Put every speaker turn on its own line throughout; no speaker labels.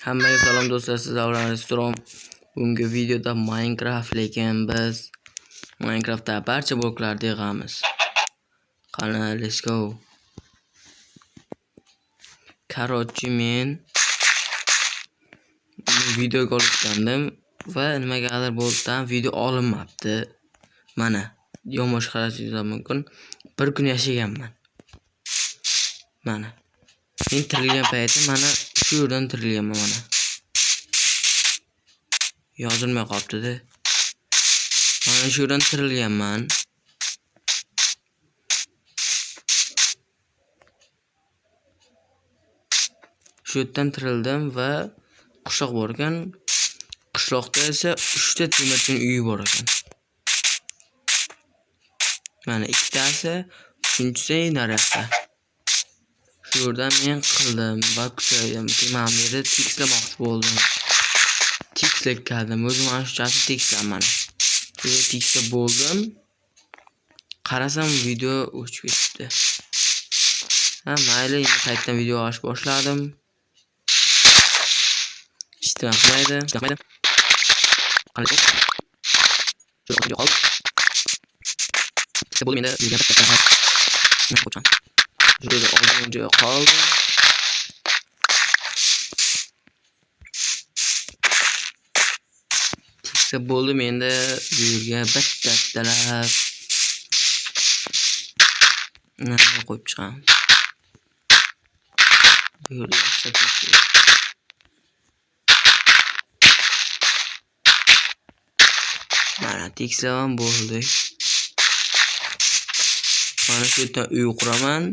Hammaga salom do'stlar, siz Avram. Bugungi videoda Minecraft, lekin biz Minecraftda barcha bloklarni yig'amiz. Qani, let's go. Korotchi, men videoga olgandim va nimagadir bo'ldi, video olinmabdi. Mana, yomosh qarashingiz mumkin. Bir kun yashaganman. Mana. Men tirilgan paytda mana shu yerdan tirilganman mana. Yozilmay qolibdi-da. Mana shu yerdan tirilganman. Shu yerdan tirildim va qishloq bor ekan. Qishloqda esa 3 ta temirchi uyi bor ekan. Mana ikkitasi, uchinchisi naryoqda. Shu yerdan men qildim va kuchaydim. Mana bu yerda tikslamoqchi bo'ldim. Tiksladim. O'zim mana shunchasi tikslaman. Shu tikslab bo'ldim. Qarasam video o'chib ketdi. Mayli, endi qaytadan video olish boshladim. Ishtirakmaydi. Qanday? Shu yo'qol. Bo'ldi menda videoga qatnashib. Nima qo'yacağım? Juda oldin joy qoldi. Tiksa bo'ldi menda bu yerga bitta-bittalab. Nima qo'yib chiqaman? Bu yerga bitta. Mana tiksaman bo'ldi. Mana shu yerdan uy quraman.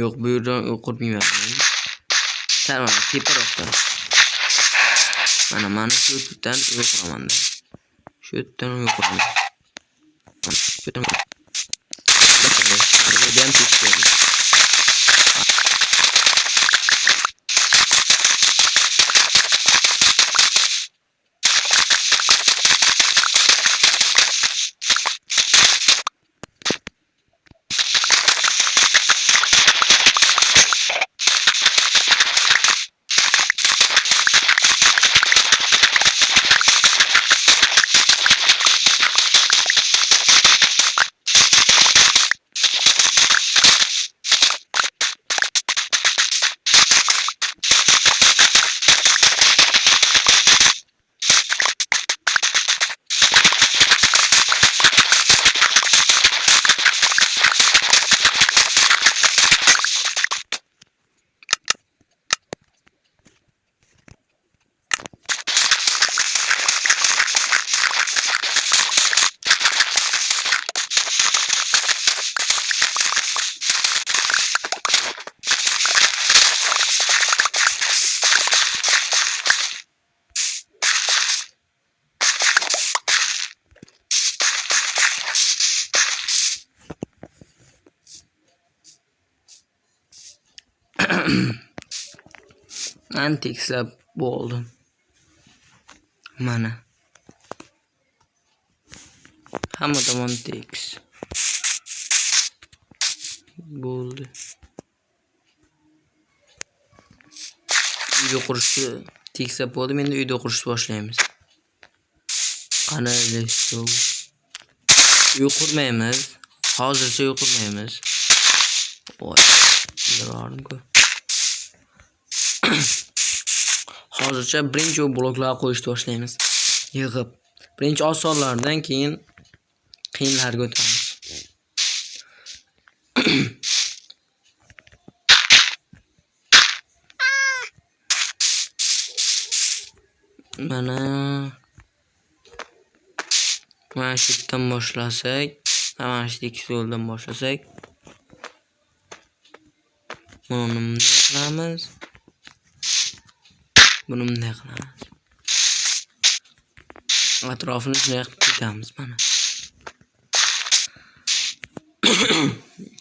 Yo'q, bu yerdan uy qurmayman. Sal mana teparoqda. Mana shu yerdan uy quraman. Shu yerdan uy quraman. Shu yerdan tikslab bo'ldim. Mana. Hamma tomon tiks. Bo'ldi. Uyda qurishni tikslab bo'ldi. Endi uyda qurishni boshlaymiz. Qani, let's go. Uy qurmaymiz. Hozircha uy qurmaymiz. Voy, birorim-ku. Hozircha birinchi bloklar qo'yishni boshlaymiz. Yig'ib. Birinchi osonlardan keyin qiyinlarga o'tamiz. Mana shu yerdan boshlasak, mana shu yo'ldan boshlasak, buni bunday qilamiz. Buni bunday qilamiz. Atrofini shunday qilib ketamiz mana.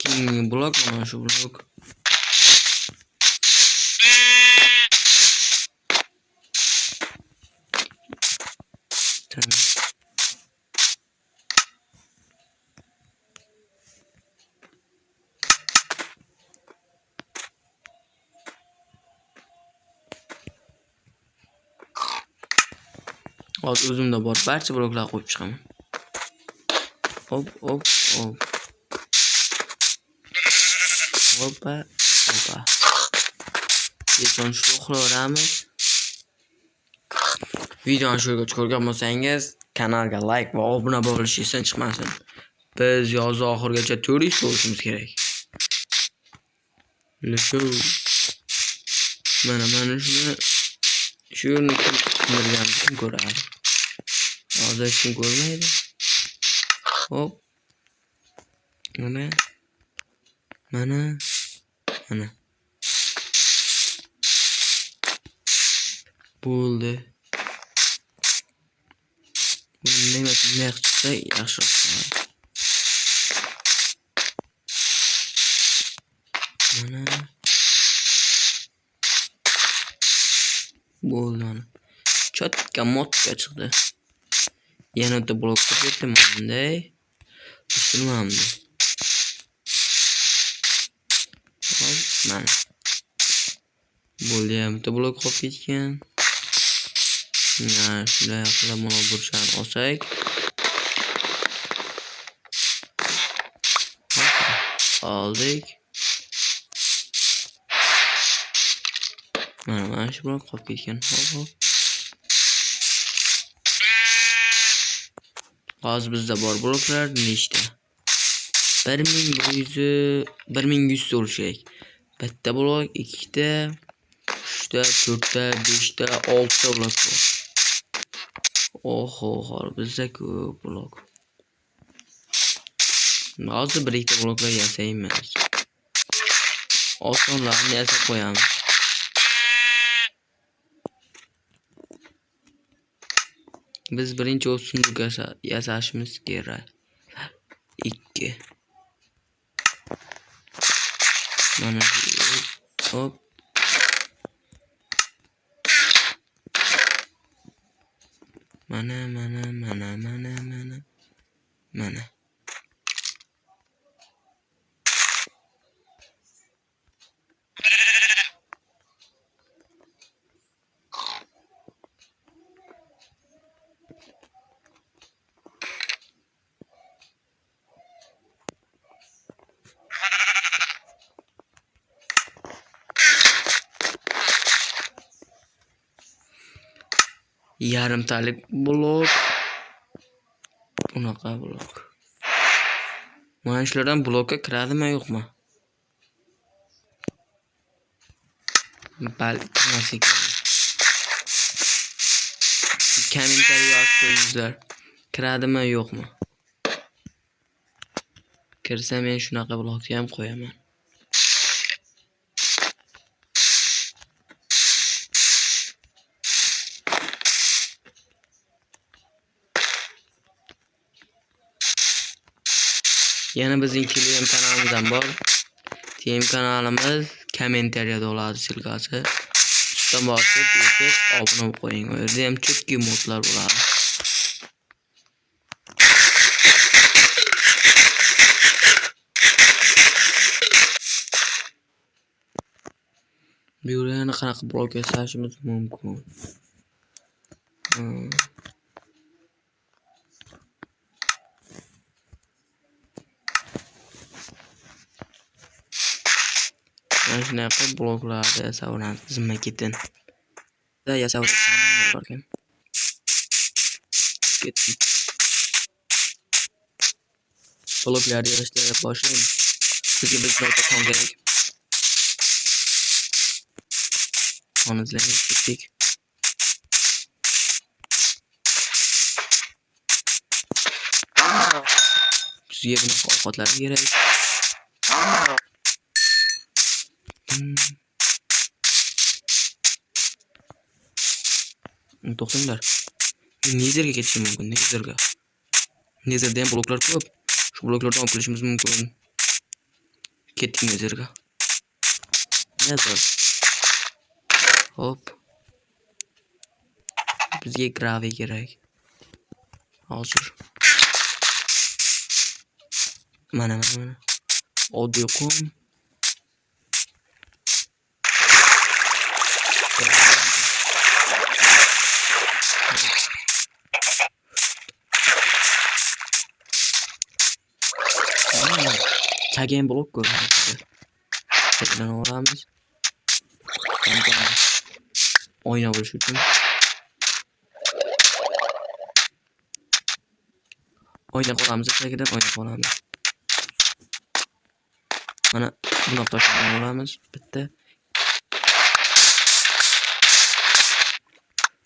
Keyingi blok mana shu blok. Hozir o'zimda bor barcha bloklarni qo'yib chiqaman. Hop. Hoppa. Keyin shu qilaveramiz. Videoni shu yerga ko'rgan bo'lsangiz, kanalga like va obuna bo'lish esdan chiqmasin. Biz yoz oxirigacha 400 bo'lishimiz kerak. Mana shuni shu yerni kim ko'radi? Hozir kim ko'rmaydi? Hop. Mana. Bo'ldi. Nima chiqsa yaxshi bo'ladi. Mana. Bo'ldi. Chotka motka chiqdi. Yana bitta blok ketdim bunday. Tushunamdi. Mana. Bo'ldi, bitta blok qolib ketgan. Shunday qilib mana burchani olsak. Oldik. Mana shu blok qolib ketgan. Hop. Hozir bizda bor bloklar nechta? 1100 bo'lishak. Bitta blok, ikkita, 3ta, 4ta, 5ta, 6ta blok bor. Oho, bizda ko'p blok. Hozir bir ikkita bloklar yasaymiz. Osonlarni yasab qo'yamiz. Biz birinchi o'sunduk yasashimiz kerak. 2. Mana hop. Mana. Yarimtalik blok. Bunaqa blok. Mana shulardan blokka kiradimi yo'qmi? Balki kirmasa kerak. Kommentariy yozib qo'yinglar. Kiradimi yo'qmi? Kirsa men shunaqa blokni ham qo'yaman. Yana bizning Telegram kanalimizdan bor. Telegram kanalimiz kommentariyada bo'ladi silkasi. Ustidan bosib, obuna qo'ying. U yerda ham chutki modlar bo'ladi. Bu yerda qanaqa blok yasashimiz mumkin? Mana shunaqa bloklarda yasaveramiz zimma ketin. Yasaveramiz. Ketdik. Bloklarni yasashga boshlaymiz. Bizga bloklar ham kerak. Onizlarga ketdik. Bizga bunaqa ovqatlar kerak. To'xtanglar. Nezerga ketishim mumkin, nezerga. Nezerda ham bloklar ko'p. Shu bloklardan olib kelishimiz mumkin. Ketdik nezerga. Nezer. Hop. Bizga graviy kerak. Hozir. Mana. Oddiy qum. Chagan blok ko'ramiz. Shundan olamiz. Oyna bo'lish uchun. Oyna qolamiz, tagidan oyna qolamiz. Mana buni toshdan olamiz. Bitta.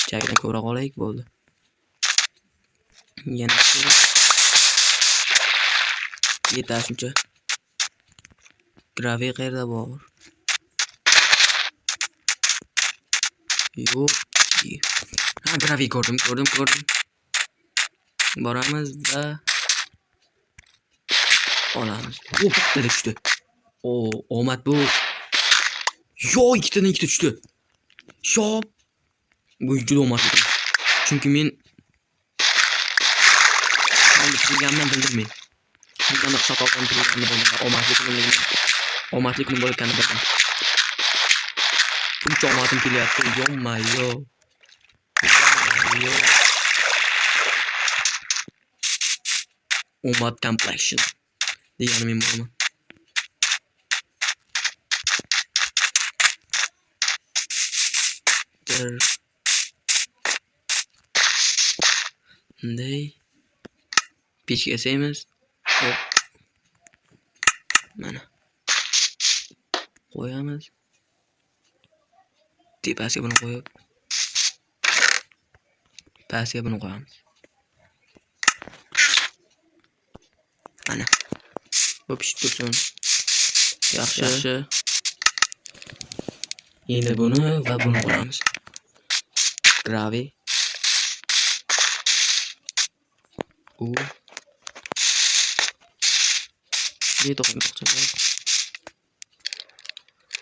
Chagidan ko'ra qolaylik bo'ldi. Yana yetar shuncha. Graviy qayerda bor? Yo'q. Ha, graviy ko'rdim. Boramiz va olamiz. O, bitta tushdi. O, omad bu. Yo, ikkitadan ikkita tushdi. Shop. Bu juda omadli. Chunki men qilganimdan bildirmay. Bundan xatodan turganimni bildim. Omadli kun bo'lganini bildim. Buncha omadim kelyapti. Yo. Omad complexion. Degani men bo'laman. Bunday pechga yasaymiz. Hop. Mana. Qo'yamiz. Tepasiga buni qo'yib. Pastga buni qo'yamiz. Mana. Bu pishib tursin. Yaxshi. Endi buni va buni qo'yamiz. Graviy.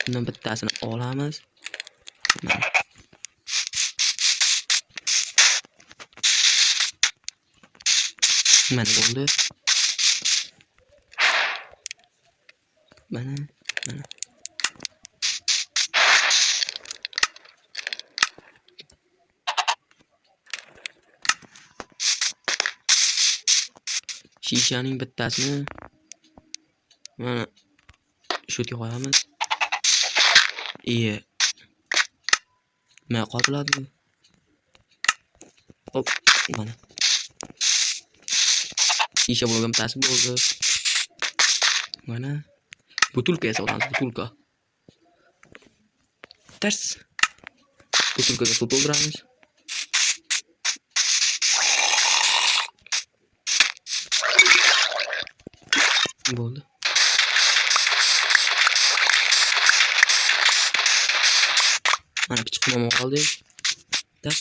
Bundan bittasini olamiz. Mana bo'ldi. Mana. Shishaning bittasini mana shu yerga qo'yamiz. Nima qotiladi? Hop, mana. Shisha bo'lgan bittasi bo'ldi. Mana butulka yasalamiz, butulka. Ters. Butulkaga suv to'ldiramiz. Bo'ldi. Mana kichik qilib qoldik. Tas.